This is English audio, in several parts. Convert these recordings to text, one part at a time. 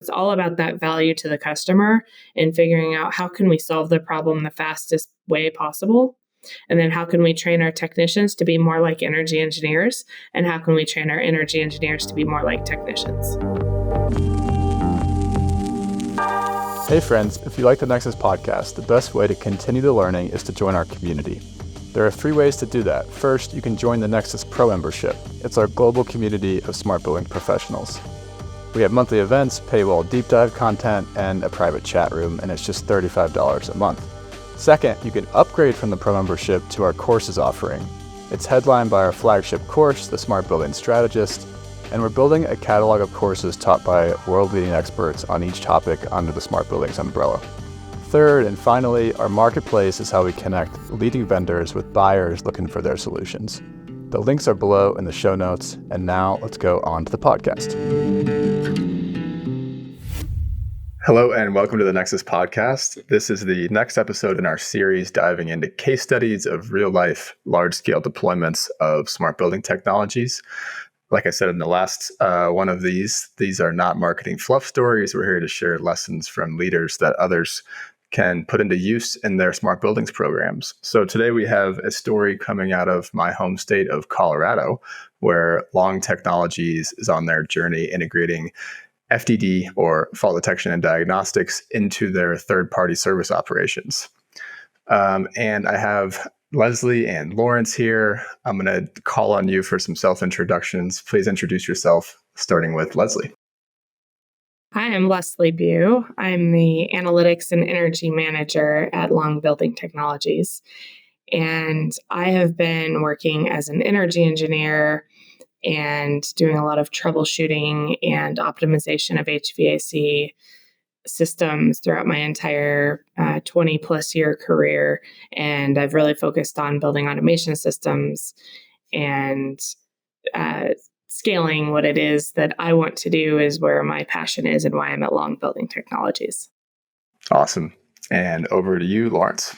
It's all about that value to the customer and figuring out how can we solve the problem the fastest way possible. And then how can we train our technicians to be more like energy engineers? And how can we train our energy engineers to be more like technicians? Hey friends, if you like the Nexus podcast, the best way to continue the learning is to join our community. There are 3 ways to do that. First, you can join the Nexus Pro membership. It's our global community of smart building professionals. We have monthly events, paywall deep dive content, and a private chat room, and it's just $35 a month. Second, you can upgrade from the Pro membership to our courses offering. It's headlined by our flagship course, The Smart Building Strategist, and we're building a catalog of courses taught by world-leading experts on each topic under the Smart Buildings umbrella. Third, and finally, our marketplace is how we connect leading vendors with buyers looking for their solutions. The links are below in the show notes, and now let's go on to the podcast. Hello and welcome to the Nexus podcast. This is the next episode in our series diving into case studies of real-life, large-scale deployments of smart building technologies. Like I said in the last one of these are not marketing fluff stories. We're here to share lessons from leaders that others can put into use in their smart buildings programs. So today we have a story coming out of my home state of Colorado, where Long Technologies is on their journey integrating FDD, or fault detection and diagnostics, into their third-party service operations. And I have Leslie and Lawrence here. I'm going to call on you for some self-introductions. Please introduce yourself, starting with Leslie. Hi, I'm Leslie Beu. I'm the Analytics and Energy Manager at Long Building Technologies. And I have been working as an energy engineer and doing a lot of troubleshooting and optimization of HVAC systems throughout my entire 20 plus year career. And I've really focused on building automation systems and scaling what it is that I want to do is where my passion is and why I'm at Long Building Technologies. Awesome. And over to you, Lawrence.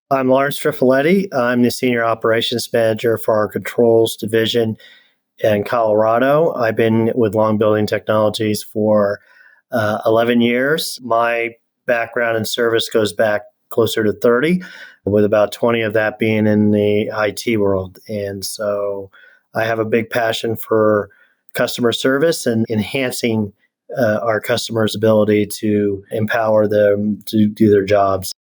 I'm Lawrence Trifiletti. I'm the Senior Operations Manager for our Controls Division in Colorado. I've been with Long Building Technologies for 11 years. My background in service goes back closer to 30, with about 20 of that being in the IT world. And so I have a big passion for customer service and enhancing our customers' ability to empower them to do their jobs.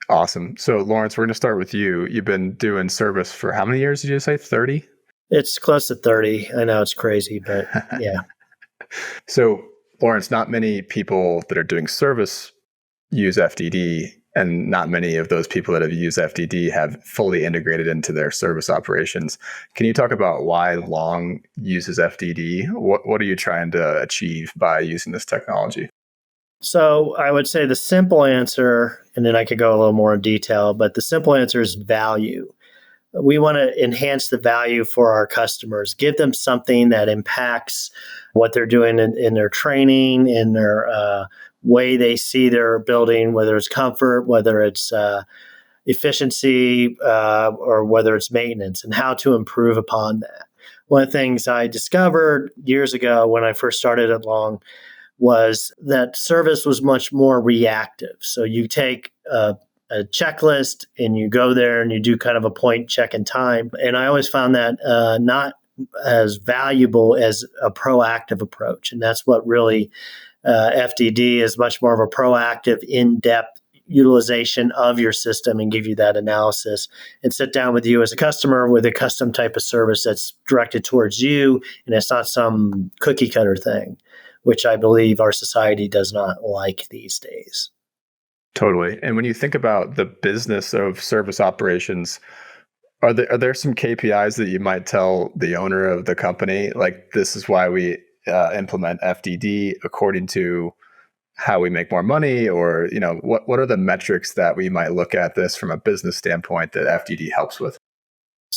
Awesome. So Lawrence, we're going to start with you. You've been doing service for how many years did you say? 30? It's close to 30. I know it's crazy, but yeah. So Lawrence, not many people that are doing service use FDD, and not many of those people that have used FDD have fully integrated into their service operations. Can you talk about why Long uses FDD? What are you trying to achieve by using this technology? So I would say the simple answer, and then I could go a little more in detail, but the simple answer is value. We want to enhance the value for our customers, give them something that impacts what they're doing in their training, in their way they see their building, whether it's comfort, whether it's efficiency, or whether it's maintenance, and how to improve upon that. One of the things I discovered years ago when I first started at Long was that service was much more reactive. So you take a checklist and you go there and you do kind of a point check in time. And I always found that not as valuable as a proactive approach. And that's what really FDD is, much more of a proactive, in-depth utilization of your system and give you that analysis and sit down with you as a customer with a custom type of service that's directed towards you. And it's not some cookie cutter thing, which I believe our society does not like these days. Totally. And when you think about the business of service operations, are there some KPIs that you might tell the owner of the company, like this is why we implement FDD according to how we make more money, or what are the metrics that we might look at this from a business standpoint that FDD helps with?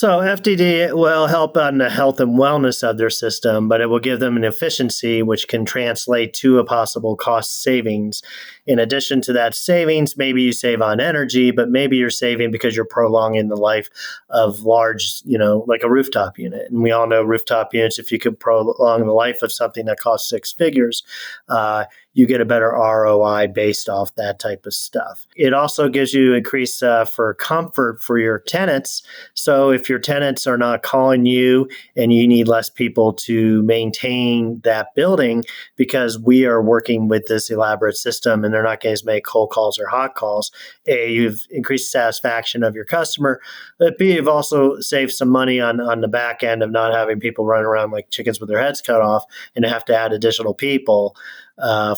So FDD will help on the health and wellness of their system, but it will give them an efficiency which can translate to a possible cost savings. In addition to that savings, maybe you save on energy, but maybe you're saving because you're prolonging the life of large, like a rooftop unit. And we all know rooftop units, if you could prolong the life of something that costs six figures, you get a better ROI based off that type of stuff. It also gives you increase for comfort for your tenants. So if your tenants are not calling you and you need less people to maintain that building because we are working with this elaborate system and they're not getting as many cold calls or hot calls, A, you've increased satisfaction of your customer, but B, you've also saved some money on the back end of not having people run around like chickens with their heads cut off and have to add additional people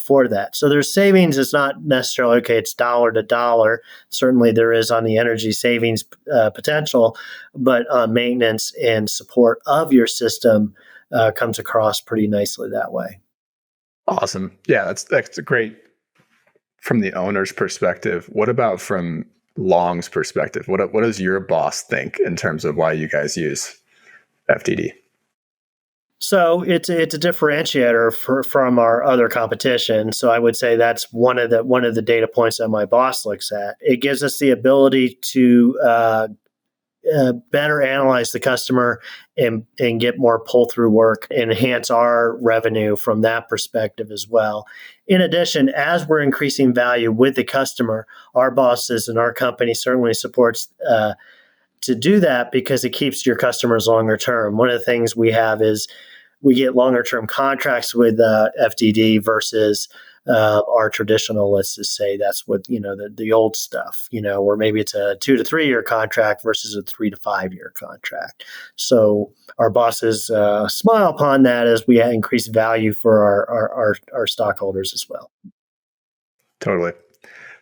for that. So there's savings. It's not necessarily, okay, it's dollar to dollar. Certainly there is on the energy savings potential, but maintenance and support of your system comes across pretty nicely that way. Awesome. Yeah, that's great from the owner's perspective. What about from Long's perspective? What does your boss think in terms of why you guys use FDD? So it's a differentiator from our other competition. So I would say that's one of the data points that my boss looks at. It gives us the ability to better analyze the customer and get more pull-through work, enhance our revenue from that perspective as well. In addition, as we're increasing value with the customer, our bosses and our company certainly supports to do that because it keeps your customers longer term. One of the things we have is we get longer term contracts with FDD versus our traditional, let's just say that's what, the old stuff, where maybe it's a 2 to 3 year contract versus a 3 to 5 year contract. So our bosses smile upon that as we increase value for our stockholders as well. Totally.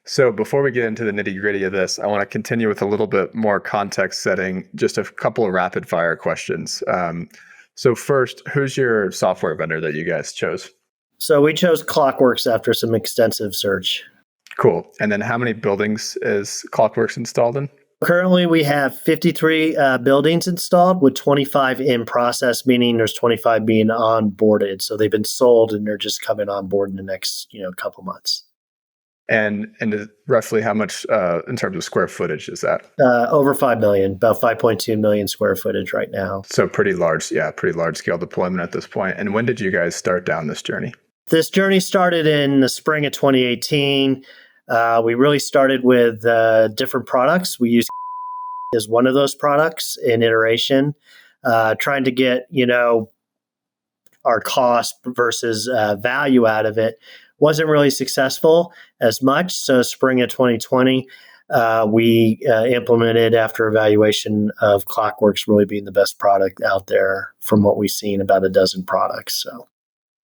So before we get into the nitty gritty of this, I want to continue with a little bit more context setting, just a couple of rapid fire questions. So first, who's your software vendor that you guys chose? So we chose Clockworks after some extensive search. Cool. And then how many buildings is Clockworks installed in? Currently, we have 53 buildings installed with 25 in process, meaning there's 25 being onboarded. So they've been sold and they're just coming on board in the next couple months. And roughly how much in terms of square footage is that? Over 5 million, about 5.2 million square footage right now. So pretty large scale deployment at this point. And when did you guys start down this journey? This journey started in the spring of 2018. We really started with different products. We used as one of those products in iteration, trying to get, our cost versus value out of it. Wasn't really successful as much. So spring of 2020, we implemented after evaluation of Clockworks really being the best product out there from what we've seen, about a dozen products. So.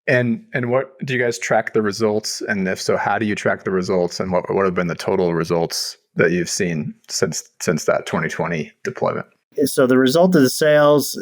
And what do you guys track the results? And if so, how do you track the results? And what have been the total results that you've seen since that 2020 deployment? So the result of the sales,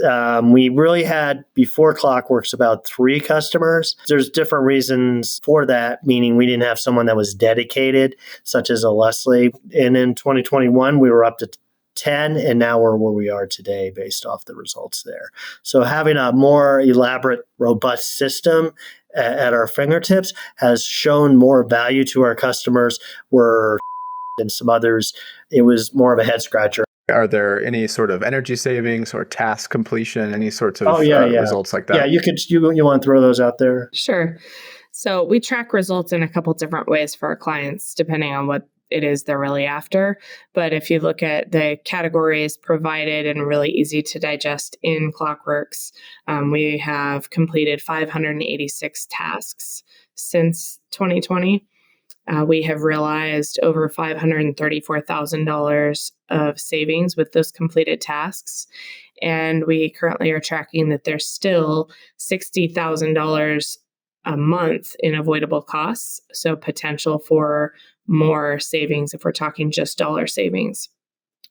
we really had before Clockworks about 3 customers. There's different reasons for that, meaning we didn't have someone that was dedicated, such as a Leslie. And in 2021, we were up to 10, and now we're where we are today based off the results there. So having a more elaborate, robust system at our fingertips has shown more value to our customers, where and some others, it was more of a head scratcher. Are there any sort of energy savings or task completion, any sorts of results like that? Yeah, you want to throw those out there? Sure. So we track results in a couple different ways for our clients, depending on what it is they're really after. But if you look at the categories provided and really easy to digest in Clockworks, we have completed 586 tasks since 2020. We have realized over $534,000 of savings with those completed tasks. And we currently are tracking that there's still $60,000 a month in avoidable costs. So potential for more savings if we're talking just dollar savings.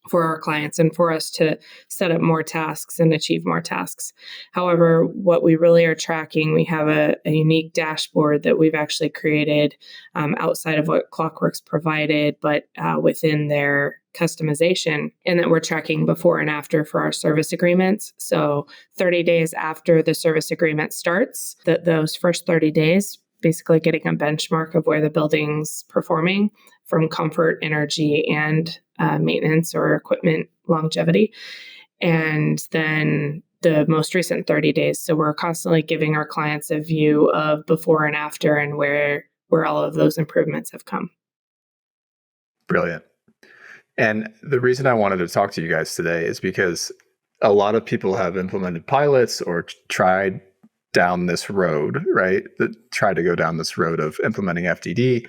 for our clients and for us to set up more tasks and achieve more tasks. However, what we really are tracking, we have a unique dashboard that we've actually created outside of what Clockworks provided, but within their customization, and that we're tracking before and after for our service agreements. So 30 days after the service agreement starts, those first 30 days, basically getting a benchmark of where the building's performing from comfort, energy, and maintenance or equipment longevity. And then the most recent 30 days. So we're constantly giving our clients a view of before and after and where all of those improvements have come. Brilliant. And the reason I wanted to talk to you guys today is because a lot of people have implemented pilots or tried down this road, right? Tried to go down this road of implementing FDD,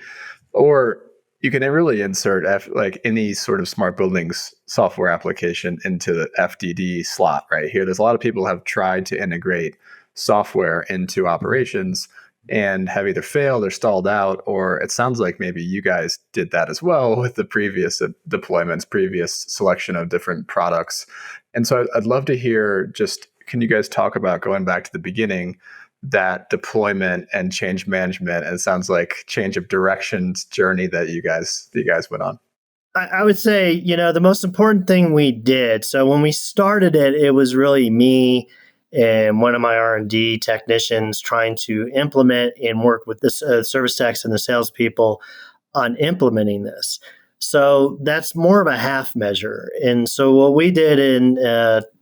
or you can really insert like any sort of smart buildings software application into the FDD slot right here. There's a lot of people have tried to integrate software into operations and have either failed or stalled out, or it sounds like maybe you guys did that as well with the previous deployments, previous selection of different products. And so I'd love to hear can you guys talk about going back to the beginning, that deployment and change management, and it sounds like change of directions journey that you guys went on? I would say, the most important thing we did, so when we started it, it was really me and one of my R&D technicians trying to implement and work with the service techs and the salespeople on implementing this. So that's more of a half measure. And so what we did in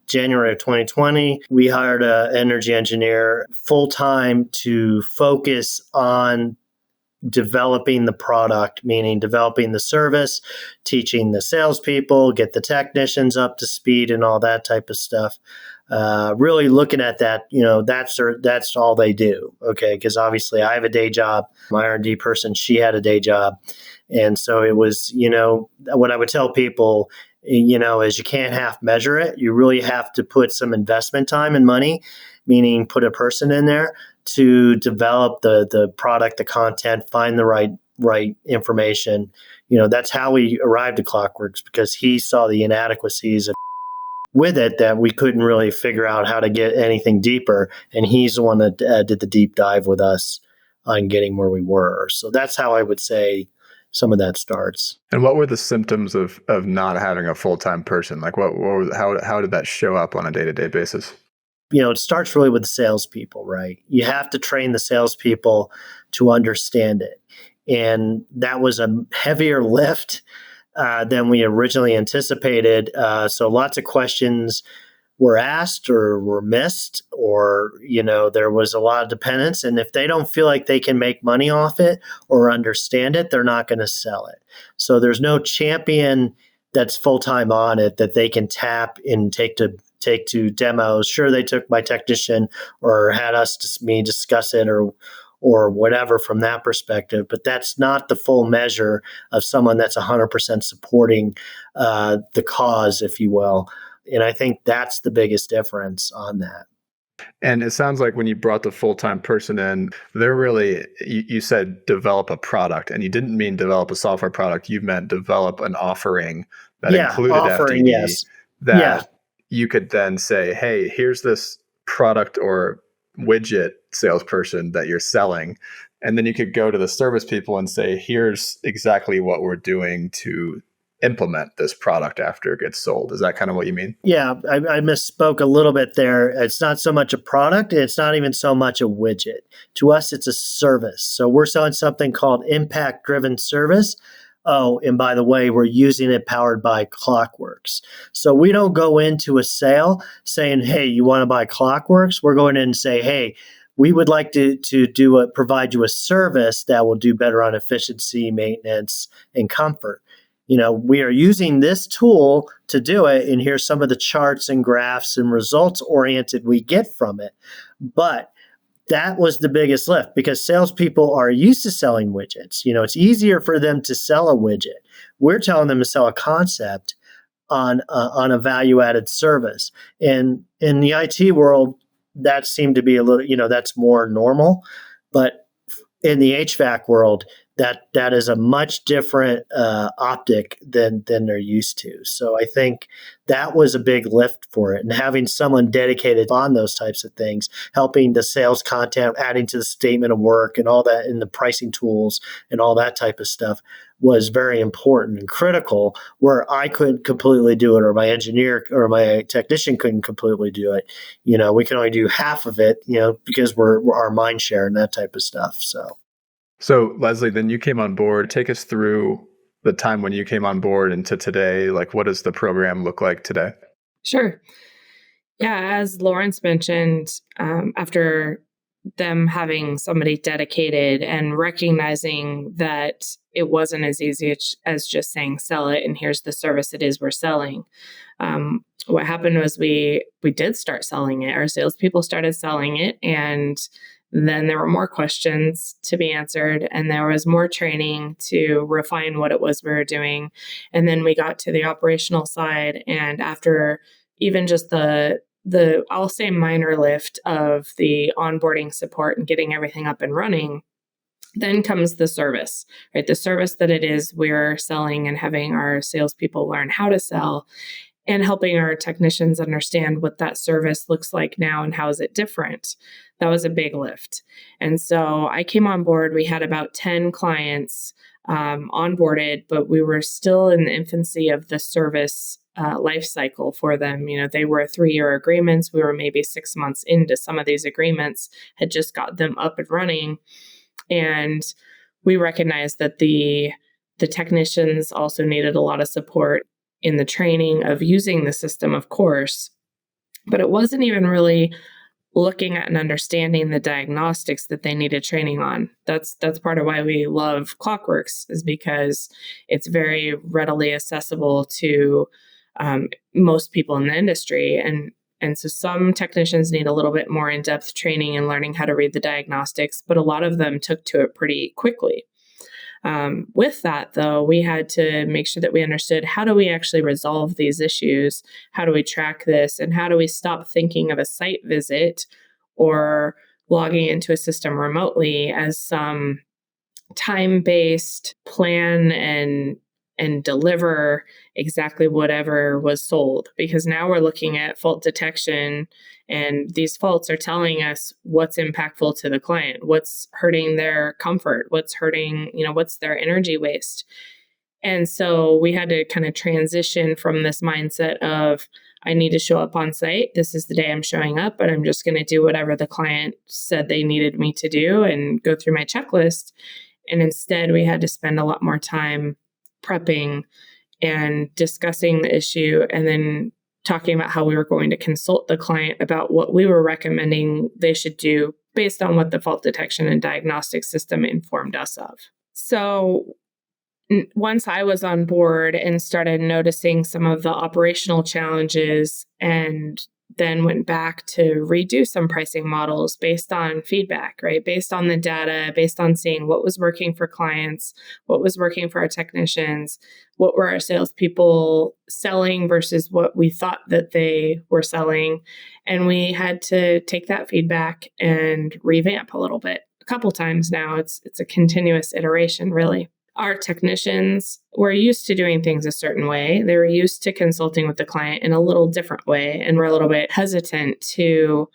January of 2020, we hired an energy engineer full-time to focus on developing the product, meaning developing the service, teaching the salespeople, get the technicians up to speed and all that type of stuff. Really looking at that, that's all they do. Okay. Because obviously I have a day job. My R&D person, she had a day job. And so it was, what I would tell people, is you can't half measure it. You really have to put some investment time and money, meaning put a person in there to develop the product, the content, find the right information. That's how we arrived at Clockworks, because he saw the inadequacies with it that we couldn't really figure out how to get anything deeper. And he's the one that did the deep dive with us on getting where we were. So that's how I would say some of that starts. And what were the symptoms of not having a full-time person? Like how did that show up on a day-to-day basis? It starts really with the salespeople, right? You have to train the salespeople to understand it. And that was a heavier lift than we originally anticipated. So lots of questions were asked or were missed, or, there was a lot of dependence. And if they don't feel like they can make money off it or understand it, they're not going to sell it. So there's no champion that's full-time on it that they can tap and take to demos. Sure, they took my technician or had me discuss it or whatever from that perspective, but that's not the full measure of someone that's 100% supporting the cause, if you will. And I think that's the biggest difference on that. And it sounds like when you brought the full-time person in, they're really, you said develop a product, and you didn't mean develop a software product. You meant develop an offering that included FDD, yes. that you could then say, hey, here's this product or widget salesperson that you're selling. And then you could go to the service people and say, here's exactly what we're doing to implement this product after it gets sold. Is that kind of what you mean? Yeah, I misspoke a little bit there. It's not so much a product. It's not even so much a widget. To us, it's a service. So we're selling something called impact-driven service. Oh, and by the way, we're using it powered by Clockworks. So we don't go into a sale saying, hey, you want to buy Clockworks? We're going in and say, hey, we would like to provide you a service that will do better on efficiency, maintenance, and comfort. We are using this tool to do it, and here's some of the charts and graphs and results oriented we get from it. But that was the biggest lift, because salespeople are used to selling widgets. It's easier for them to sell a widget. We're telling them to sell a concept on a value-added service. And in the IT world, that seemed to be a little, that's more normal. But in the HVAC world, that is a much different optic than they're used to. So I think that was a big lift for it. And having someone dedicated on those types of things, helping the sales content, adding to the statement of work and all that, and the pricing tools and all that type of stuff was very important and critical, where I couldn't completely do it, or my engineer or my technician couldn't completely do it. We can only do half of it, because we're our mind share and that type of stuff. So Leslie, then you came on board. Take us through the time when you came on board and to today. Like, what does the program look like today? Sure. Yeah, as Lawrence mentioned, after them having somebody dedicated and recognizing that it wasn't as easy as just saying, sell it, and here's the service it is we're selling. What happened was we did start selling it. Our salespeople started selling it, and then there were more questions to be answered, and there was more training to refine what it was we were doing. And then we got to the operational side, and after even just the I'll say minor lift of the onboarding support and getting everything up and running, then comes the service, right? The service that it is we're selling, and having our salespeople learn how to sell, and helping our technicians understand what that service looks like now and how is it different. That was a big lift. And so I came on board. We had about 10 clients onboarded, but we were still in the infancy of the service life cycle for them. They were 3-year agreements. We were maybe 6 months into some of these agreements, had just got them up and running. And we recognized that the technicians also needed a lot of support in the training of using the system, of course, but it wasn't even really looking at and understanding the diagnostics that they needed training on. That's part of why we love Clockworks, is because it's very readily accessible to most people in the industry. And so some technicians need a little bit more in-depth training and learning how to read the diagnostics, but a lot of them took to it pretty quickly. With that, though, we had to make sure that we understood, how do we actually resolve these issues? How do we track this? And how do we stop thinking of a site visit or logging into a system remotely as some time-based plan and deliver exactly whatever was sold? Because now we're looking at fault detection, and these faults are telling us what's impactful to the client, what's hurting their comfort, what's hurting, what's their energy waste. And so we had to kind of transition from this mindset of, I need to show up on site. This is the day I'm showing up, but I'm just going to do whatever the client said they needed me to do and go through my checklist. And instead, we had to spend a lot more time prepping and discussing the issue, and then talking about how we were going to consult the client about what we were recommending they should do based on what the fault detection and diagnostic system informed us of. So once I was on board and started noticing some of the operational challenges, and then went back to redo some pricing models based on feedback, right? Based on the data, based on seeing what was working for clients, what was working for our technicians, what were our salespeople selling versus what we thought that they were selling. And we had to take that feedback and revamp a little bit. A couple times now. It's a continuous iteration, really. Our technicians were used to doing things a certain way. They were used to consulting with the client in a little different way, and were a little bit hesitant to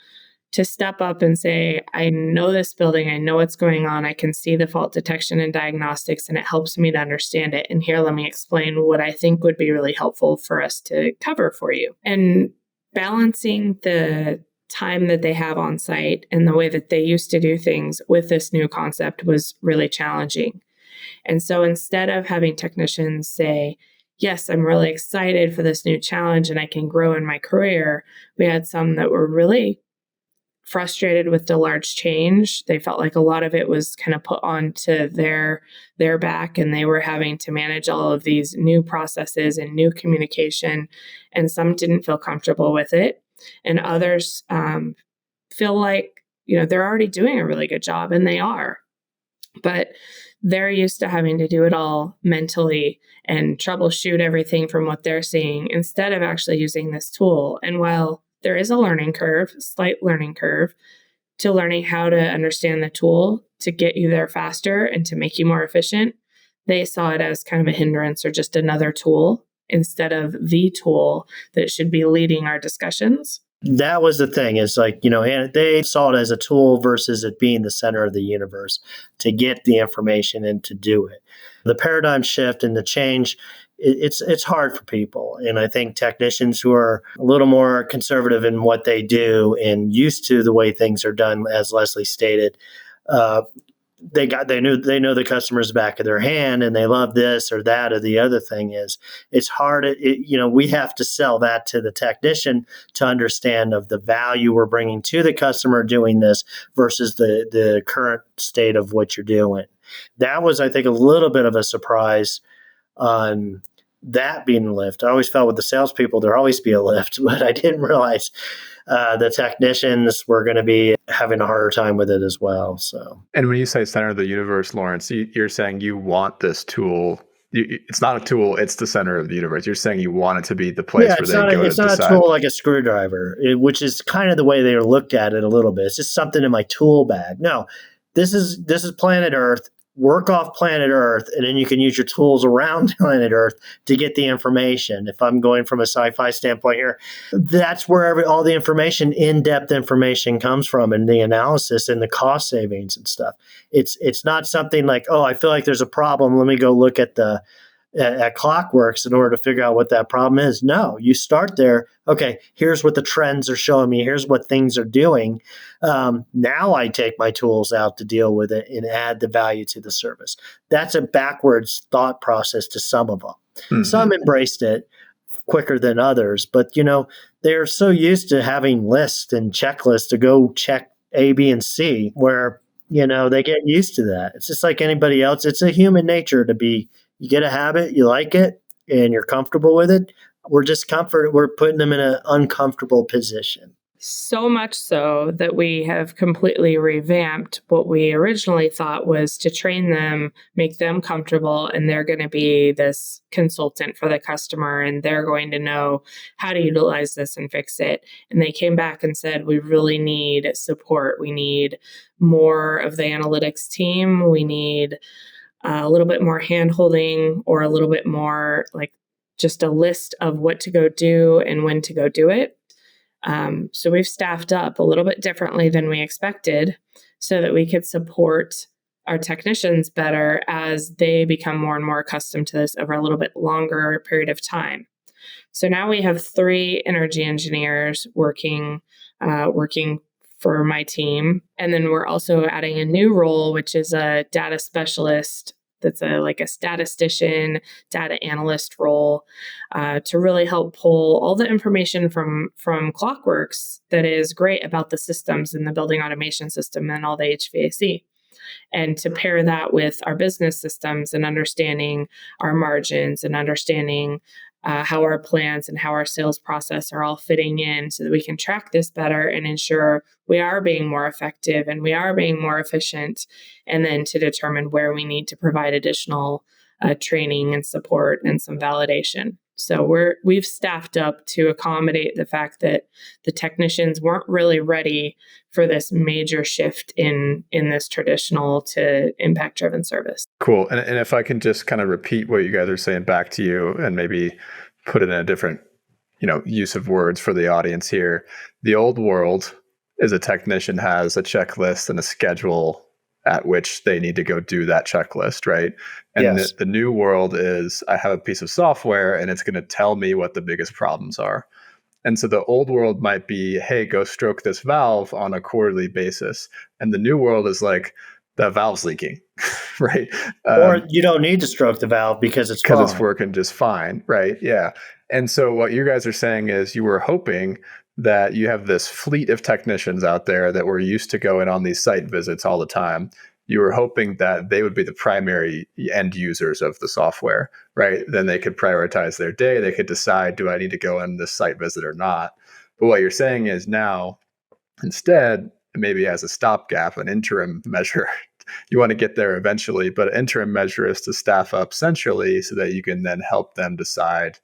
step up and say, I know this building, I know what's going on, I can see the fault detection and diagnostics, and it helps me to understand it. And here, let me explain what I think would be really helpful for us to cover for you. And balancing the time that they have on site and the way that they used to do things with this new concept was really challenging. And so instead of having technicians say, yes, I'm really excited for this new challenge and I can grow in my career, we had some that were really frustrated with the large change. They felt like a lot of it was kind of put onto their back, and they were having to manage all of these new processes and new communication. And some didn't feel comfortable with it. And others feel like, they're already doing a really good job, and they are. But they're used to having to do it all mentally and troubleshoot everything from what they're seeing, instead of actually using this tool. And while there is a slight learning curve to learning how to understand the tool, to get you there faster and to make you more efficient, they saw it as kind of a hindrance or just another tool instead of the tool that should be leading our discussions. That was the thing, is like, and they saw it as a tool versus it being the center of the universe to get the information and to do it. The paradigm shift and the change, it's hard for people. And I think technicians who are a little more conservative in what they do and used to the way things are done, as Leslie stated, they know the customer's back of their hand and they love this or that or the other thing. Is it's hard. We have to sell that to the technician to understand of the value we're bringing to the customer doing this versus the current state of what you're doing. That was, I think, a little bit of a surprise on that being a lift. I always felt with the salespeople, there'll always be a lift, but I didn't realize the technicians were going to be having a harder time with it as well. So, and when you say center of the universe, Lawrence, you're saying you want this tool. It's not a tool; it's the center of the universe. You're saying you want it to be the place where they go to decide. It's not a tool like a screwdriver, which is kind of the way they looked at it a little bit. It's just something in my tool bag. No, this is planet Earth. Work off planet Earth, and then you can use your tools around planet Earth to get the information. If I'm going from a sci-fi standpoint here, that's where all the information, in-depth information comes from, and the analysis and the cost savings and stuff. It's not something like, oh, I feel like there's a problem. Let me go look at Clockworks in order to figure out what that problem is. No, you start there. Okay, here's what the trends are showing me. Here's what things are doing. Now I take my tools out to deal with it and add the value to the service. That's a backwards thought process to some of them. Mm-hmm. Some embraced it quicker than others, but they're so used to having lists and checklists to go check A, B, and C, where they get used to that. It's just like anybody else. It's a human nature to be. You get a habit, you like it, and you're comfortable with it. We're putting them in an uncomfortable position. So much so that we have completely revamped what we originally thought was to train them, make them comfortable, and they're going to be this consultant for the customer, and they're going to know how to utilize this and fix it. And they came back and said, we really need support. We need more of the analytics team. We need a little bit more hand-holding, or a little bit more like just a list of what to go do and when to go do it. So we've staffed up a little bit differently than we expected so that we could support our technicians better as they become more and more accustomed to this over a little bit longer period of time. So now we have 3 energy engineers working for my team. And then we're also adding a new role, which is a data specialist. That's like a statistician, data analyst role to really help pull all the information from Clockworks that is great about the systems in the building automation system and all the HVAC. And to pair that with our business systems and understanding our margins and understanding how our plans and how our sales process are all fitting in so that we can track this better and ensure we are being more effective and we are being more efficient, and then to determine where we need to provide additional training and support and some validation. So we've staffed up to accommodate the fact that the technicians weren't really ready for this major shift in this traditional to impact-driven service. Cool. And if I can just kind of repeat what you guys are saying back to you and maybe put it in a different, use of words for the audience here. The old world is a technician has a checklist and a schedule at which they need to go do that checklist, right? And yes. The new world is I have a piece of software and it's going to tell me what the biggest problems are. And so the old world might be, hey, go stroke this valve on a quarterly basis. And the new world is like, the valve's leaking, right? Or you don't need to stroke the valve because it's working just fine, right? Yeah. And so what you guys are saying is you were hoping that you have this fleet of technicians out there that were used to going on these site visits all the time. You were hoping that they would be the primary end users of the software, right? Then they could prioritize their day. They could decide, do I need to go on this site visit or not? But what you're saying is now, instead, maybe as a stopgap, an interim measure, you want to get there eventually, but an interim measure is to staff up centrally so that you can then help them decide,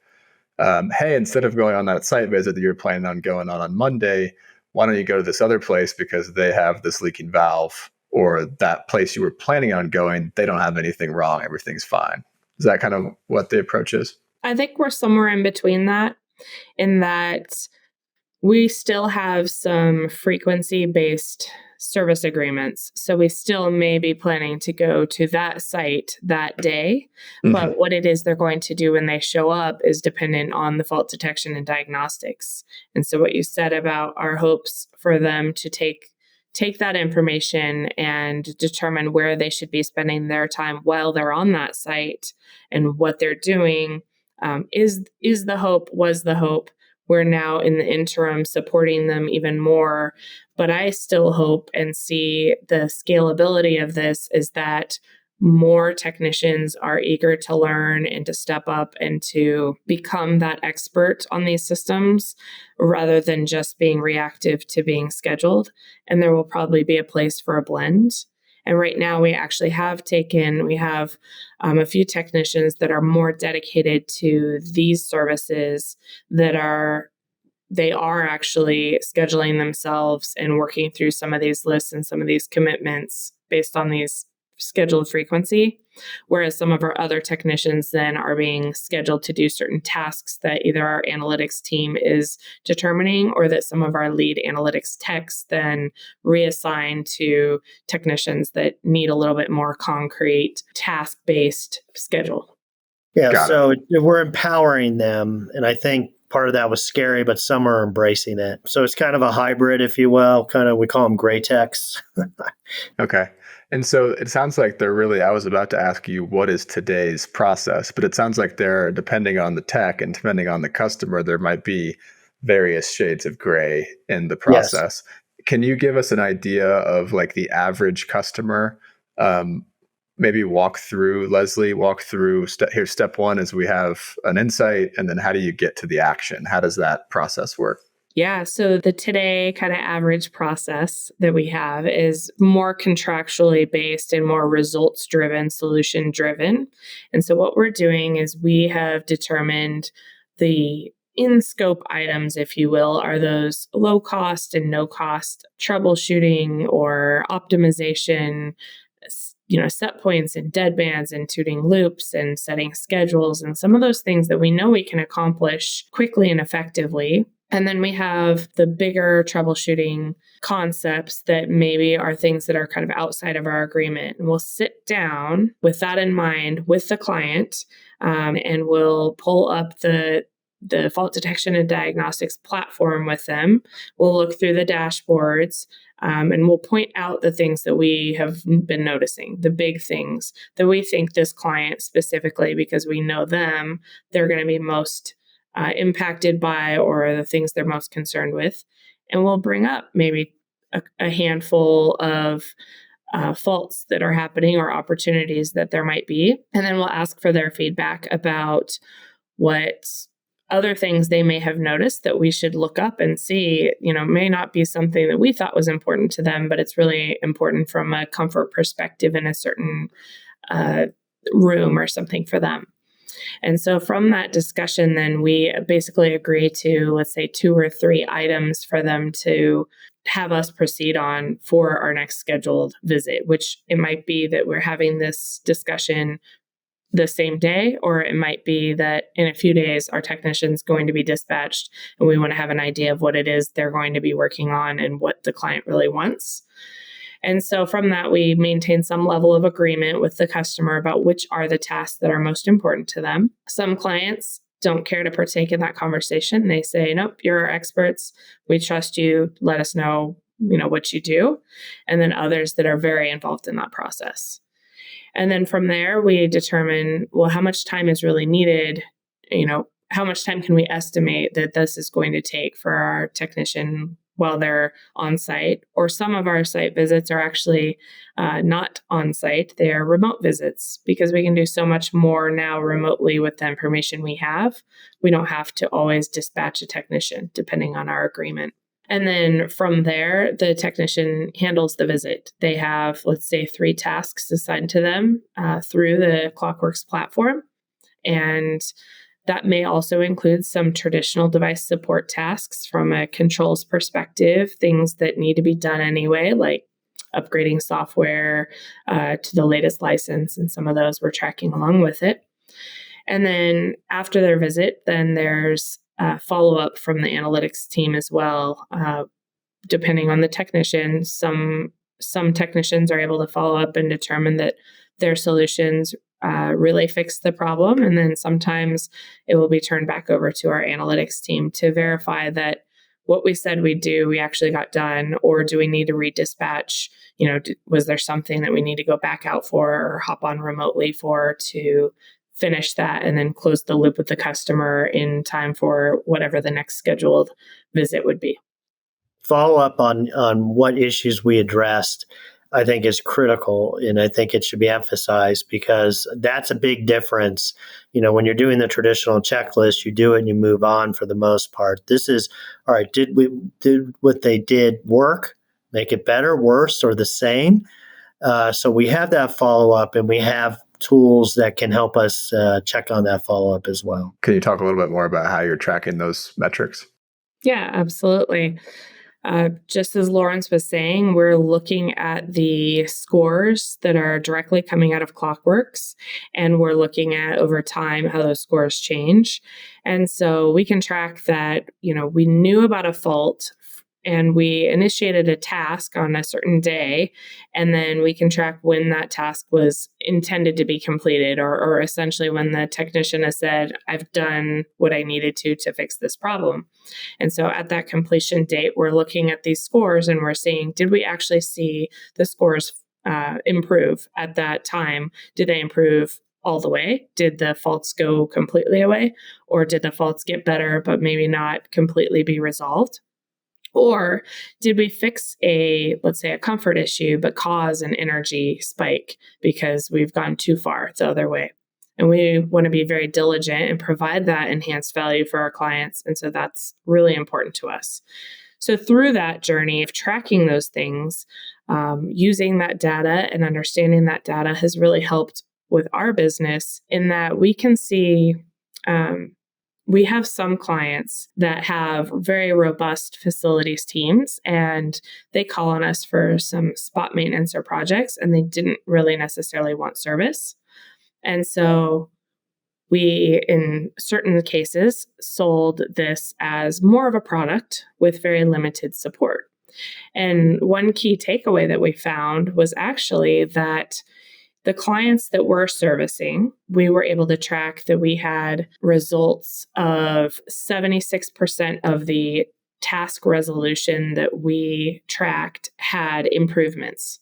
hey, instead of going on that site visit that you're planning on going on Monday, why don't you go to this other place because they have this leaking valve, or that place you were planning on going, they don't have anything wrong, everything's fine. Is that kind of what the approach is? I think we're somewhere in between that, in that we still have some frequency-based service agreements. So we still may be planning to go to that site that day. But what it is they're going to do when they show up is dependent on the fault detection and diagnostics. And so what you said about our hopes for them to take that information and determine where they should be spending their time while they're on that site and what they're doing is the hope, was the hope. We're now in the interim supporting them even more. But I still hope and see the scalability of this is that more technicians are eager to learn and to step up and to become that expert on these systems rather than just being reactive to being scheduled. And there will probably be a place for a blend. And right now we actually have a few technicians that are more dedicated to these services they are actually scheduling themselves and working through some of these lists and some of these commitments based on these scheduled frequency, whereas some of our other technicians then are being scheduled to do certain tasks that either our analytics team is determining or that some of our lead analytics techs then reassign to technicians that need a little bit more concrete task-based schedule. Yeah, so we're empowering them, and I think part of that was scary, but some are embracing it. So it's kind of a hybrid, if you will, we call them gray techs. Okay. And so it sounds like I was about to ask you, what is today's process? But it sounds like depending on the tech and depending on the customer, there might be various shades of gray in the process. Yes. Can you give us an idea of like the average customer? Maybe walk through step one is we have an insight, and then how do you get to the action? How does that process work? Yeah, so the today kind of average process that we have is more contractually based and more results driven, solution driven. And so what we're doing is we have determined the in-scope items, if you will, are those low cost and no cost troubleshooting or optimization, set points and deadbands and tuning loops and setting schedules and some of those things that we know we can accomplish quickly and effectively. And then we have the bigger troubleshooting concepts that maybe are things that are kind of outside of our agreement. And we'll sit down with that in mind with the client, and we'll pull up the fault detection and diagnostics platform with them. We'll look through the dashboards, and we'll point out the things that we have been noticing, the big things that we think this client specifically, because we know them, they're going to be most impacted by, or the things they're most concerned with. And we'll bring up maybe a handful of faults that are happening or opportunities that there might be. And then we'll ask for their feedback about what other things they may have noticed that we should look up and see, may not be something that we thought was important to them, but it's really important from a comfort perspective in a certain room or something for them. And so from that discussion, then we basically agree to, let's say, 2 or 3 items for them to have us proceed on for our next scheduled visit, which it might be that we're having this discussion the same day, or it might be that in a few days, our technician's going to be dispatched and we want to have an idea of what it is they're going to be working on and what the client really wants. And so from that, we maintain some level of agreement with the customer about which are the tasks that are most important to them. Some clients don't care to partake in that conversation. They say, nope, you're our experts. We trust you. Let us know, what you do. And then others that are very involved in that process. And then from there, we determine, well, how much time is really needed? How much time can we estimate that this is going to take for our technician while they're on site? Or some of our site visits are actually not on site. They are remote visits because we can do so much more now remotely with the information we have. We don't have to always dispatch a technician depending on our agreement. And then from there, the technician handles the visit. They have, let's say, 3 tasks assigned to them through the Clockworks platform. And that may also include some traditional device support tasks from a controls perspective, things that need to be done anyway, like upgrading software to the latest license, and some of those we're tracking along with it. And then after their visit, then there's follow-up from the analytics team as well. Depending on the technician, some technicians are able to follow up and determine that their solutions really fix the problem. And then sometimes it will be turned back over to our analytics team to verify that what we said we'd do, we actually got done, or do we need to redispatch? Was there something that we need to go back out for or hop on remotely for to finish that and then close the loop with the customer in time for whatever the next scheduled visit would be. Follow up on what issues we addressed, I think, is critical, and I think it should be emphasized because that's a big difference. When you're doing the traditional checklist, you do it and you move on for the most part. This is, all right, did what they did work, make it better, worse, or the same? So we have that follow up, and we have tools that can help us check on that follow up as well. Can you talk a little bit more about how you're tracking those metrics? Yeah, absolutely. Just as Lawrence was saying, we're looking at the scores that are directly coming out of Clockworks, and we're looking at over time how those scores change. And so we can track that, we knew about a fault and we initiated a task on a certain day, and then we can track when that task was intended to be completed, or essentially when the technician has said, I've done what I needed to fix this problem. And so at that completion date, we're looking at these scores and we're seeing, did we actually see the scores improve at that time? Did they improve all the way? Did the faults go completely away? Or did the faults get better, but maybe not completely be resolved? Or did we fix let's say a comfort issue, but cause an energy spike because we've gone too far the other way? And we want to be very diligent and provide that enhanced value for our clients. And so that's really important to us. So through that journey of tracking those things, using that data and understanding that data has really helped with our business in that we can see we have some clients that have very robust facilities teams, and they call on us for some spot maintenance or projects, and they didn't really necessarily want service. And so we, in certain cases, sold this as more of a product with very limited support. And one key takeaway that we found was actually that the clients that we're servicing, we were able to track that we had results of 76% of the task resolution that we tracked had improvements,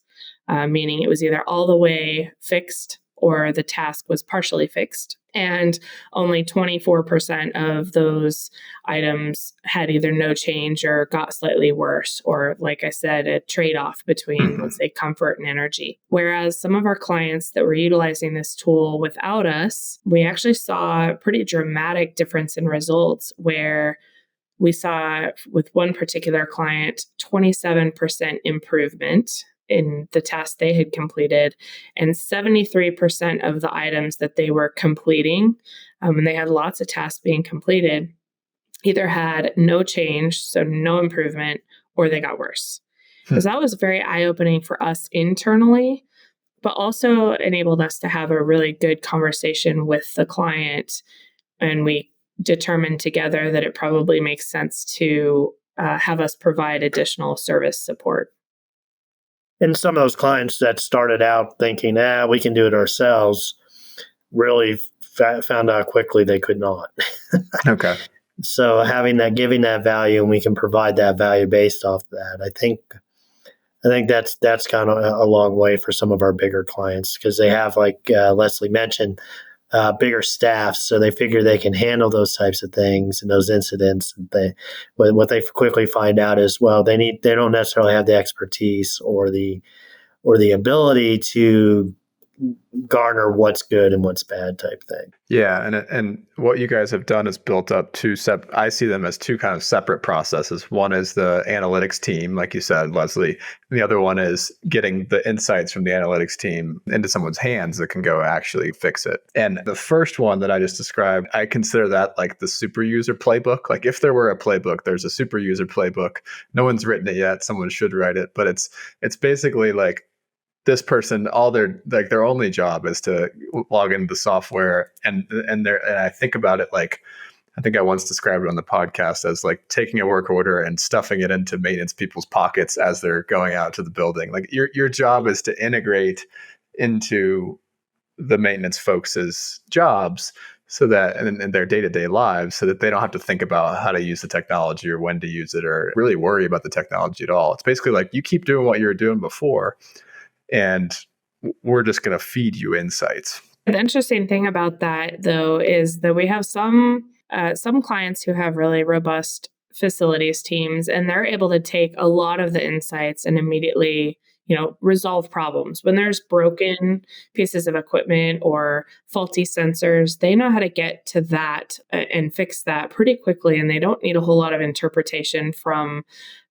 meaning it was either all the way fixed or the task was partially fixed. And only 24% of those items had either no change or got slightly worse, or like I said, a trade-off between, let's say, comfort and energy. Whereas some of our clients that were utilizing this tool without us, we actually saw a pretty dramatic difference in results where we saw with one particular client, 27% improvement in the task they had completed, and 73% of the items that they were completing, and they had lots of tasks being completed, either had no change, so no improvement, or they got worse. So that was very eye-opening for us internally, but also enabled us to have a really good conversation with the client, and we determined together that it probably makes sense to have us provide additional service support. And some of those clients that started out thinking, we can do it ourselves, really found out quickly they could not. Okay. So giving that value, and we can provide that value based off that. I think that's kind of a long way for some of our bigger clients because they have, like Leslie mentioned, bigger staffs, so they figure they can handle those types of things and those incidents. What they quickly find out is, well, they don't necessarily have the expertise or the ability to garner what's good and what's bad type thing. Yeah, and what you guys have done is built up I see them as two kind of separate processes. One is the analytics team, like you said, Leslie, and the other one is getting the insights from the analytics team into someone's hands that can go actually fix it. And the first one that I just described, I consider that like the super user playbook. Like if there were a playbook, there's a super user playbook. No one's written it yet. Someone should write it, but it's basically like this person, all their only job is to log into the software, and I think about it like, I think I once described it on the podcast as like taking a work order and stuffing it into maintenance people's pockets as they're going out to the building. Like your job is to integrate into the maintenance folks' jobs so that in their day-to-day lives, so that they don't have to think about how to use the technology or when to use it or really worry about the technology at all. It's basically like you keep doing what you were doing before, and we're just going to feed you insights. The interesting thing about that, though, is that we have some clients who have really robust facilities teams, and they're able to take a lot of the insights and immediately, resolve problems. When there's broken pieces of equipment or faulty sensors, they know how to get to that and fix that pretty quickly, and they don't need a whole lot of interpretation from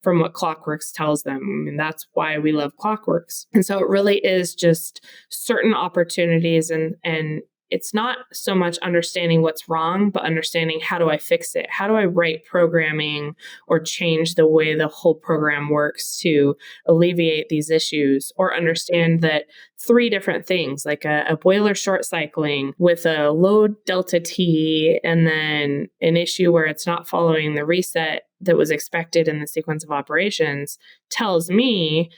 what Clockworks tells them. And that's why we love Clockworks. And so it really is just certain opportunities, and it's not so much understanding what's wrong, but understanding how do I fix it? How do I write programming or change the way the whole program works to alleviate these issues, or understand that 3 different things, like a boiler short cycling with a load delta T, and then an issue where it's not following the reset that was expected in the sequence of operations, tells me,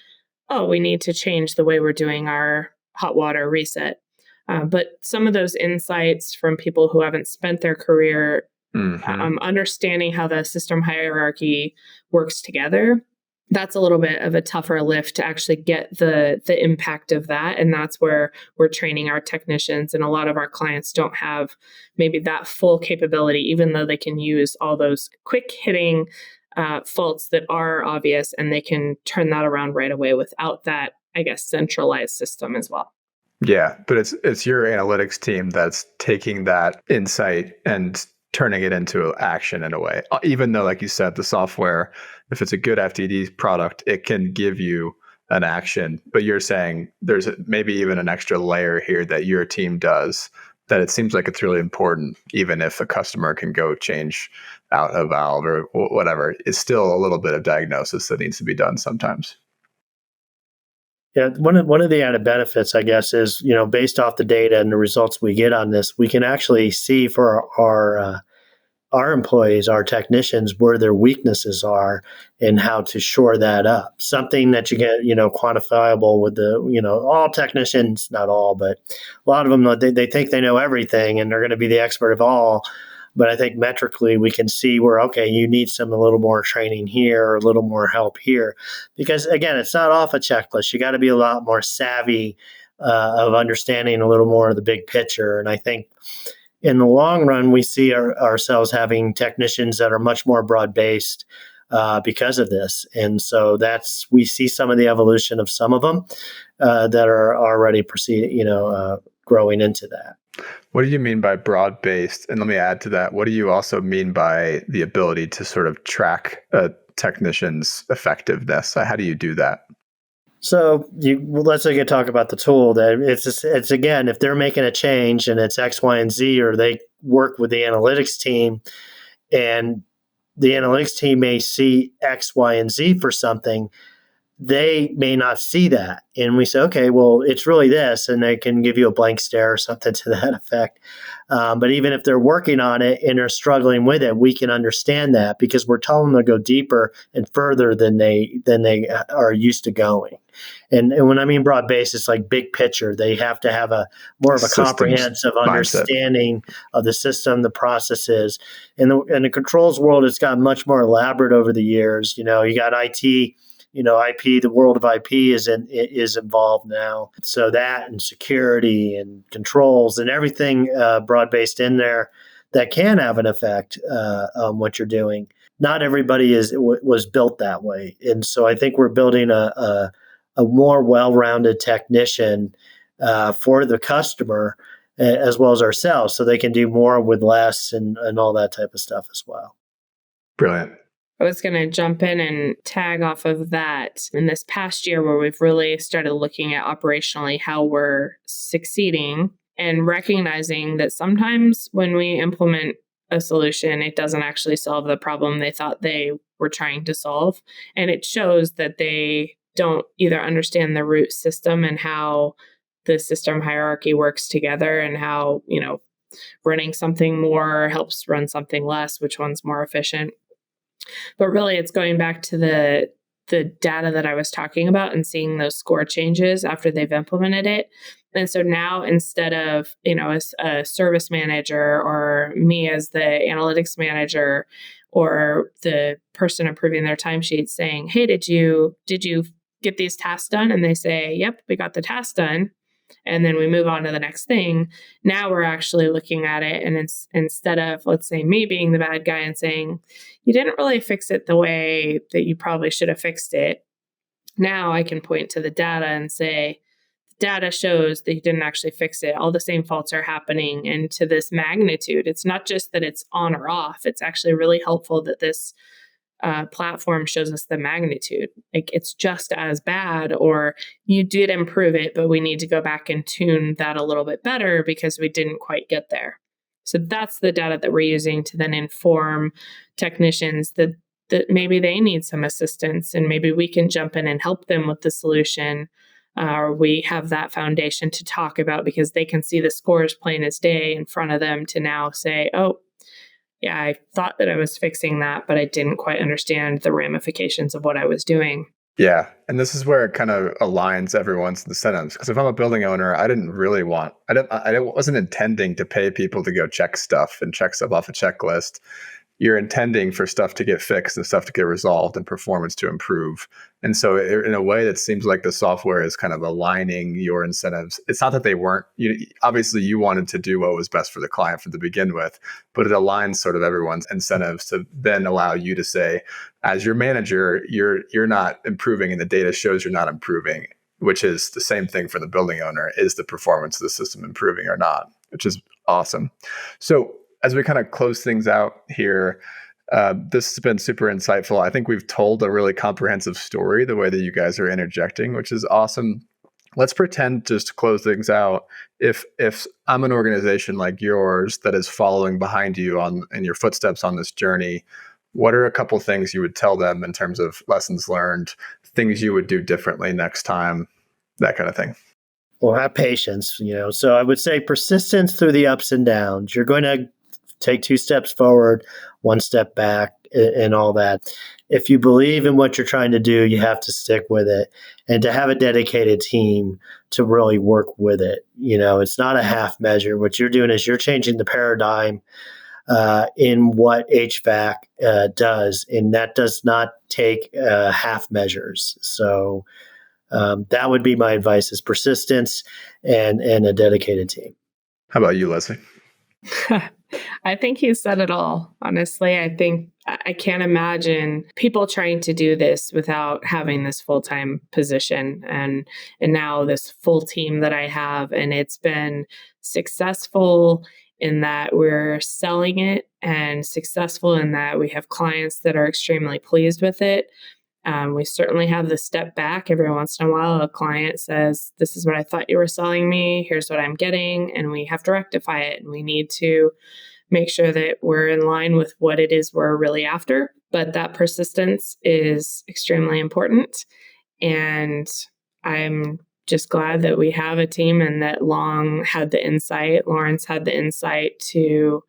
oh, we need to change the way we're doing our hot water reset. But some of those insights from people who haven't spent their career understanding how the system hierarchy works together, that's a little bit of a tougher lift to actually get the impact of that. And that's where we're training our technicians. And a lot of our clients don't have maybe that full capability, even though they can use all those quick hitting faults that are obvious, and they can turn that around right away without that, I guess, centralized system as well. Yeah, but it's your analytics team that's taking that insight and turning it into action in a way. Even though, like you said, the software, if it's a good FDD product, it can give you an action. But you're saying there's maybe even an extra layer here that your team does, that it seems like it's really important, even if a customer can go change out a valve or whatever. It's still a little bit of diagnosis that needs to be done sometimes. Yeah, one of the added benefits, I guess, is, based off the data and the results we get on this, we can actually see for our employees, our technicians, where their weaknesses are and how to shore that up. Something that you get, quantifiable with all technicians, not all, but a lot of them, they think they know everything and they're going to be the expert of all. But I think metrically we can see where, okay, you need a little more training here or a little more help here. Because again, it's not off a checklist. You got to be a lot more savvy of understanding a little more of the big picture. And I think in the long run, we see ourselves having technicians that are much more broad-based because of this. And so we see some of the evolution of some of them that are already growing into that. What do you mean by broad-based? And let me add to that, what do you also mean by the ability to sort of track a technician's effectiveness? How do you do that? So let's talk about the tool. That it's again, if they're making a change and it's X, Y, and Z, or they work with the analytics team, and the analytics team may see X, Y, and Z for something, they may not see that. And we say, okay, well, it's really this. And they can give you a blank stare or something to that effect. But even if they're working on it and they're struggling with it, we can understand that because we're telling them to go deeper and further than they are used to going. And when I mean broad-based, it's like big picture. They have to have more of a comprehensive understanding of the system, the processes. In the controls world, it's gotten much more elaborate over the years. You got IT, IP, the world of IP is involved now. So that and security and controls and everything broad-based in there that can have an effect on what you're doing. Not everybody was built that way. And so I think we're building a more well-rounded technician for the customer as well as ourselves, so they can do more with less and all that type of stuff as well. Brilliant. I was going to jump in and tag off of that in this past year where we've really started looking at operationally how we're succeeding and recognizing that sometimes when we implement a solution, it doesn't actually solve the problem they thought they were trying to solve. And it shows that they don't either understand the root system and how the system hierarchy works together and how, running something more helps run something less, which one's more efficient. But really, it's going back to the data that I was talking about and seeing those score changes after they've implemented it. And so now instead of, as a service manager or me as the analytics manager or the person approving their timesheet saying, hey, did you get these tasks done? And they say, yep, we got the task done. And then we move on to the next thing. Now we're actually looking at it. And it's instead of, let's say, me being the bad guy and saying, you didn't really fix it the way that you probably should have fixed it. Now I can point to the data and say, the data shows that you didn't actually fix it. All the same faults are happening. And to this magnitude, it's not just that it's on or off. It's actually really helpful that this platform shows us the magnitude. Like it's just as bad, or you did improve it, but we need to go back and tune that a little bit better because we didn't quite get there. So that's the data that we're using to then inform technicians that maybe they need some assistance and maybe we can jump in and help them with the solution. Or we have that foundation to talk about because they can see the scores plain as day in front of them to now say, oh, yeah, I thought that I was fixing that, but I didn't quite understand the ramifications of what I was doing. Yeah. And this is where it kind of aligns everyone's incentives. Because if I'm a building owner, I wasn't intending to pay people to go check stuff off a checklist. You're intending for stuff to get fixed and stuff to get resolved and performance to improve. And so in a way, that seems like the software is kind of aligning your incentives. It's not that they weren't, obviously you wanted to do what was best for the client from the begin with, but it aligns sort of everyone's incentives to then allow you to say, as your manager, you're not improving and the data shows you're not improving, which is the same thing for the building owner. Is the performance of the system improving or not? Which is awesome. So as we kind of close things out here, this has been super insightful. I think we've told a really comprehensive story, the way that you guys are interjecting, which is awesome. Let's pretend, just to close things out, if I'm an organization like yours that is following behind you in your footsteps on this journey, what are a couple things you would tell them in terms of lessons learned, things you would do differently next time, that kind of thing? Well, have patience, So I would say persistence through the ups and downs. You're going to take 2 steps forward, 1 step back, and all that. If you believe in what you're trying to do, you have to stick with it, and to have a dedicated team to really work with it. It's not a half measure. What you're doing is you're changing the paradigm in what HVAC does, and that does not take half measures. So that would be my advice: is persistence and a dedicated team. How about you, Leslie? I think you said it all. Honestly, I think I can't imagine people trying to do this without having this full-time position and now this full team that I have. And it's been successful in that we're selling it and successful in that we have clients that are extremely pleased with it. We certainly have the step back. Every once in a while, a client says, this is what I thought you were selling me. Here's what I'm getting. And we have to rectify it. And we need to make sure that we're in line with what it is we're really after. But that persistence is extremely important. And I'm just glad that we have a team and that Lawrence had the insight to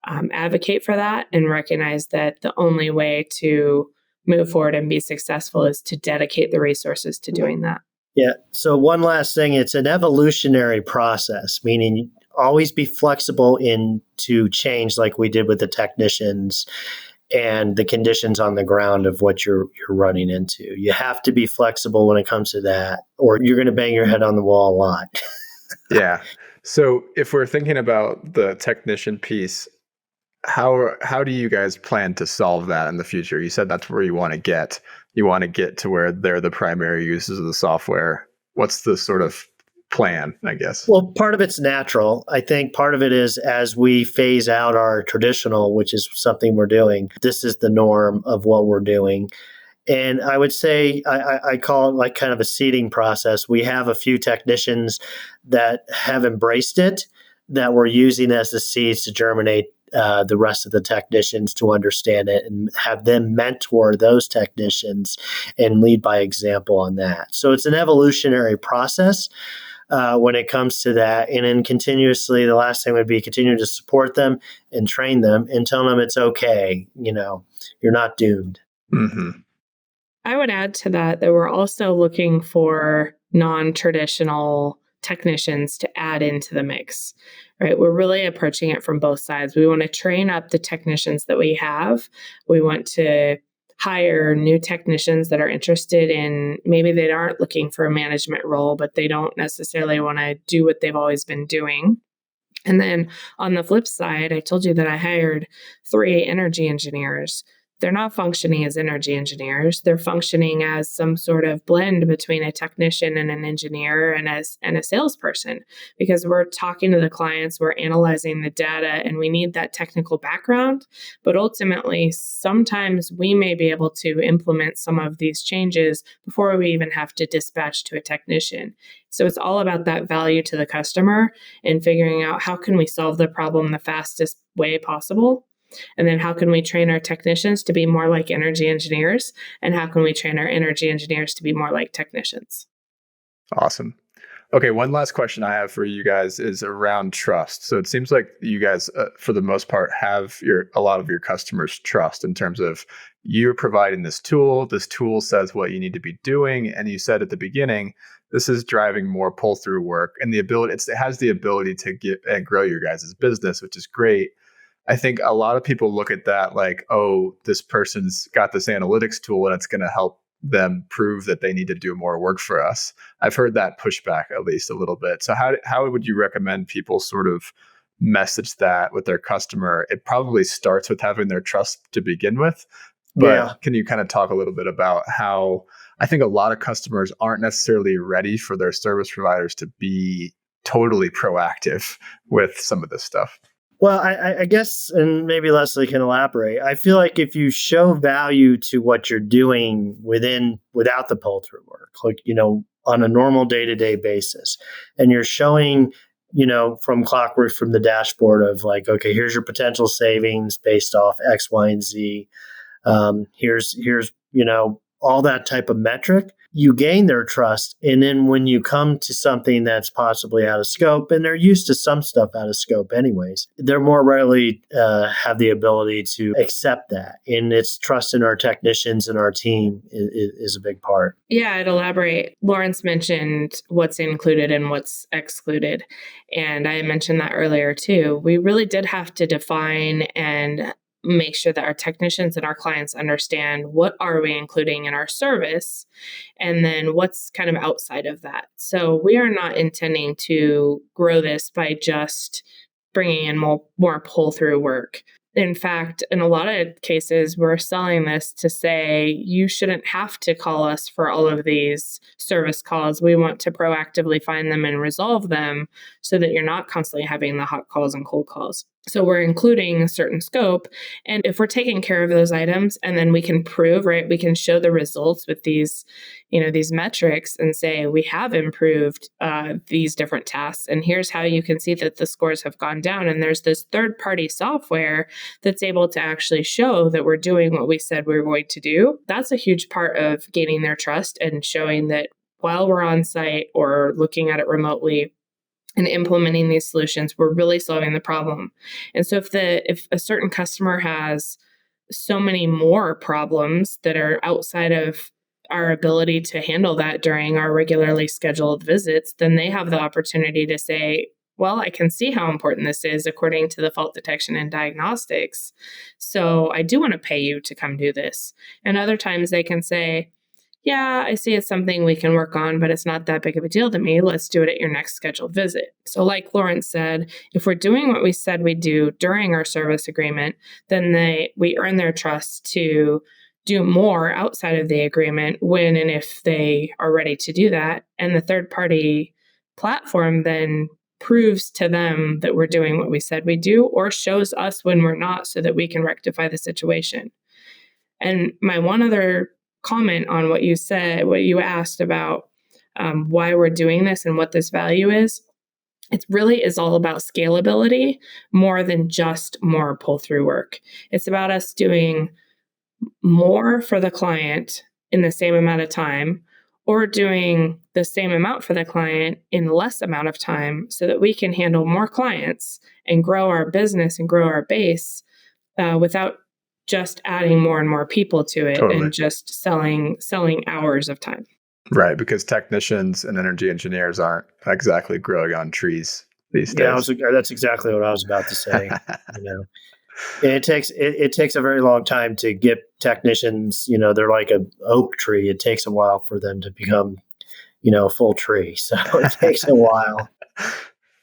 advocate for that and recognize that the only way to move forward and be successful is to dedicate the resources to doing that. Yeah. So one last thing, it's an evolutionary process, meaning always be flexible into change like we did with the technicians and the conditions on the ground of what you're running into. You have to be flexible when it comes to that, or you're going to bang your head on the wall a lot. Yeah. So if we're thinking about the technician piece, how do you guys plan to solve that in the future? You said that's where you want to get. You want to get to where they're the primary users of the software. What's the sort of plan, I guess. Well, part of it's natural. I think part of it is as we phase out our traditional, which is something we're doing, this is the norm of what we're doing. And I would say I call it like kind of a seeding process. We have a few technicians that have embraced it that we're using as the seeds to germinate the rest of the technicians to understand it and have them mentor those technicians and lead by example on that. So it's an evolutionary process when it comes to that. And then continuously, the last thing would be continue to support them and train them and tell them it's okay. You're not doomed. Mm-hmm. I would add to that we're also looking for non-traditional technicians to add into the mix, right? We're really approaching it from both sides. We want to train up the technicians that we have. We want to hire new technicians that are interested in, maybe they aren't looking for a management role, but they don't necessarily want to do what they've always been doing. And then on the flip side, I told you that I hired 3 energy engineers. They're not functioning as energy engineers. They're functioning as some sort of blend between a technician and an engineer and a salesperson, because we're talking to the clients, we're analyzing the data, and we need that technical background. But ultimately, sometimes we may be able to implement some of these changes before we even have to dispatch to a technician. So it's all about that value to the customer and figuring out how can we solve the problem the fastest way possible. And then how can we train our technicians to be more like energy engineers? And how can we train our energy engineers to be more like technicians? Awesome. Okay, one last question I have for you guys is around trust. So it seems like you guys, for the most part, have a lot of your customers' trust in terms of you're providing this tool. This tool says what you need to be doing, and you said at the beginning, this is driving more pull-through work and it has the ability to get and grow your guys' business, which is great. I think a lot of people look at that like, oh, this person's got this analytics tool and it's going to help them prove that they need to do more work for us. I've heard that pushback at least a little bit. So how would you recommend people sort of message that with their customer? It probably starts with having their trust to begin with. But Can you kind of talk a little bit about how I think a lot of customers aren't necessarily ready for their service providers to be totally proactive with some of this stuff? Well, I guess, and maybe Leslie can elaborate. I feel like if you show value to what you're doing without the pull-through work, like, on a normal day-to-day basis, and you're showing, from clockwork, from the dashboard of like, okay, here's your potential savings based off X, Y, and Z. Here's all that type of metric, you gain their trust. And then when you come to something that's possibly out of scope, and they're used to some stuff out of scope anyways, they're more readily have the ability to accept that. And it's trust in our technicians and our team is a big part. Yeah, I'd elaborate. Lawrence mentioned what's included and what's excluded. And I mentioned that earlier too. We really did have to define and make sure that our technicians and our clients understand what are we including in our service and then what's kind of outside of that. So we are not intending to grow this by just bringing in more pull-through work. In fact, in a lot of cases, we're selling this to say you shouldn't have to call us for all of these service calls. We want to proactively find them and resolve them so that you're not constantly having the hot calls and cold calls. So we're including a certain scope. And if we're taking care of those items and then we can prove, right, we can show the results with these metrics and say we have improved these different tasks. And here's how you can see that the scores have gone down. And there's this third-party software that's able to actually show that we're doing what we said we were going to do. That's a huge part of gaining their trust and showing that while we're on site or looking at it remotely, and implementing these solutions, we're really solving the problem. And so if a certain customer has so many more problems that are outside of our ability to handle that during our regularly scheduled visits, then they have the opportunity to say, well, I can see how important this is according to the fault detection and diagnostics. So I do want to pay you to come do this. And other times they can say, yeah, I see it's something we can work on, but it's not that big of a deal to me. Let's do it at your next scheduled visit. So like Lawrence said, if we're doing what we said we'd do during our service agreement, then we earn their trust to do more outside of the agreement when and if they are ready to do that. And the third party platform then proves to them that we're doing what we said we do, or shows us when we're not, so that we can rectify the situation. And my one other comment on what you said, what you asked about why we're doing this and what this value is, it really is all about scalability more than just more pull-through work. It's about us doing more for the client in the same amount of time, or doing the same amount for the client in less amount of time, so that we can handle more clients and grow our business and grow our base without just adding more and more people to it. Totally. And just selling hours of time. Right, because technicians and energy engineers aren't exactly growing on trees these days. Yeah, that's exactly what I was about to say. And it takes a very long time to get technicians. They're like an oak tree. It takes a while for them to become, a full tree. So it takes a while.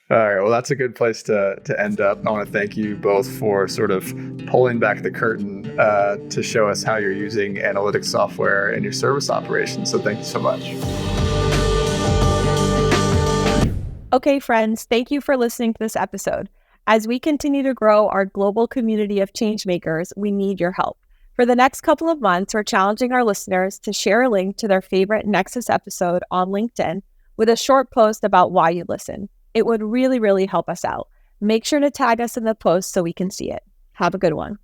All right. Well, that's a good place to end up. I want to thank you both for sort of pulling back the curtain to show us how you're using analytics software in your service operations. So thank you so much. Okay, friends, thank you for listening to this episode. As we continue to grow our global community of changemakers, we need your help. For the next couple of months, we're challenging our listeners to share a link to their favorite Nexus episode on LinkedIn with a short post about why you listen. It would really, really help us out. Make sure to tag us in the post so we can see it. Have a good one.